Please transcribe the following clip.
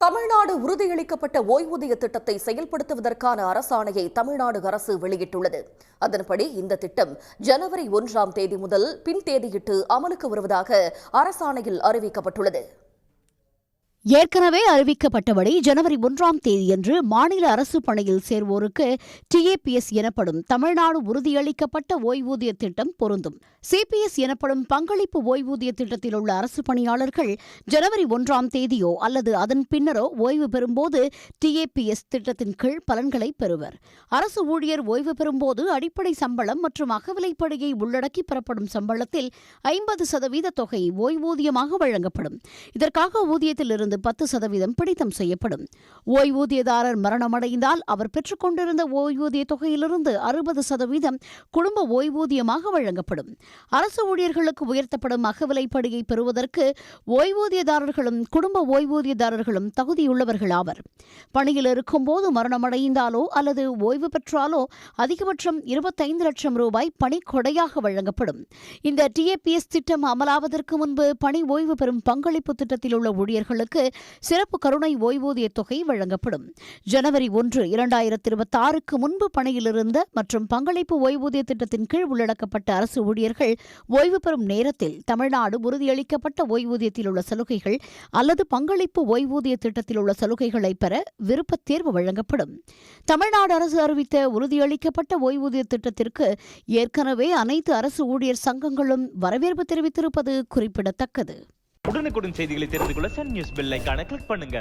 தமிழ்நாடு உறுதியளிக்கப்பட்ட ஓய்வூதிய திட்டத்தை செயல்படுத்துவதற்கான அரசாணையை தமிழ்நாடு அரசு வெளியிட்டுள்ளது. அதன்படி இந்த திட்டம் ஜனவரி 1ஆம் தேதி முதல் பின் தேதியிட்டு அமலுக்கு வருவதாக அரசாணையில் அறிவிக்கப்பட்டுள்ளது. ஏற்கனவே அறிவிக்கப்பட்டபடி ஜனவரி 1ஆம் தேதியன்று மாநில அரசு பணியில் சேர்வோருக்கு டிஏபிஎஸ் எனப்படும் தமிழ்நாடு உறுதியளிக்கப்பட்ட ஓய்வூதிய திட்டம் பொருந்தும். சிபிஎஸ் எனப்படும் பங்களிப்பு ஓய்வூதிய திட்டத்தில் உள்ள அரசு பணியாளர்கள் ஜனவரி 1ஆம் தேதியோ அல்லது அதன் பின்னரோ ஓய்வு பெறும்போது டிஏபிஎஸ் திட்டத்தின் கீழ் பலன்களை பெறுவர். அரசு ஊழியர் ஓய்வு பெறும்போது அடிப்படை சம்பளம் மற்றும் அகவிலைப்படியை உள்ளடக்கி பெறப்படும் சம்பளத்தில் 50% தொகை ஓய்வூதியமாக வழங்கப்படும். இதற்காக ஊதியத்திலிருந்து 10% பிடித்தம் செய்யப்படும். ஓய்வூதியதாரர் மரணமடைந்தால் அவர் பெற்றுக் கொண்டிருந்த ஓய்வூதிய தொகையிலிருந்து 60% குடும்ப ஓய்வூதியமாக வழங்கப்படும். அரசு ஊழியர்களுக்கு உயர்த்தப்படும் அகவிலைப்படியை பெறுவதற்கு ஓய்வூதியதாரர்களும் குடும்ப ஓய்வூதியதாரர்களும் தகுதியுள்ளவர்கள் ஆவர். பணியில் இருக்கும்போது மரணமடைந்தாலோ அல்லது ஓய்வு பெற்றாலோ அதிகபட்சம் 25 லட்சம் ரூபாய் பணி கொடையாக வழங்கப்படும். இந்த டிஏபிஎஸ் திட்டம் அமலாவதற்கு முன்பு பணி ஓய்வு பெறும் பங்களிப்பு திட்டத்தில் உள்ள ஊழியர்களுக்கு சிறப்பு கருணை ஓய்வூதிய தொகை வழங்கப்படும். ஜனவரி 1, 2026க்கு முன்பு பணியில் இருந்த மற்றும் பங்களிப்பு ஓய்வூதிய திட்டத்தின் கீழ் உள்ளடக்கப்பட்ட அரசு ஊழியர்கள் ஓய்வு பெறும் நேரத்தில் தமிழ்நாடு உறுதியளிக்கப்பட்ட ஓய்வூதியத்தில் உள்ள சலுகைகள் அல்லது பங்களிப்பு ஓய்வூதிய திட்டத்தில் உள்ள சலுகைகளை பெற விருப்பத் தேர்வு வழங்கப்படும். தமிழ்நாடு அரசு அறிவித்த உறுதியளிக்கப்பட்ட ஓய்வூதிய திட்டத்திற்கு ஏற்கனவே அனைத்து அரசு ஊழியர் சங்கங்களும் வரவேற்பு தெரிவித்திருப்பது குறிப்பிடத்தக்கது. உடனுக்குடன் செய்திகளை தெரிந்து கொள்ள சன் நியூஸ் பெல் ஐகானை கிளிக் பண்ணுங்க.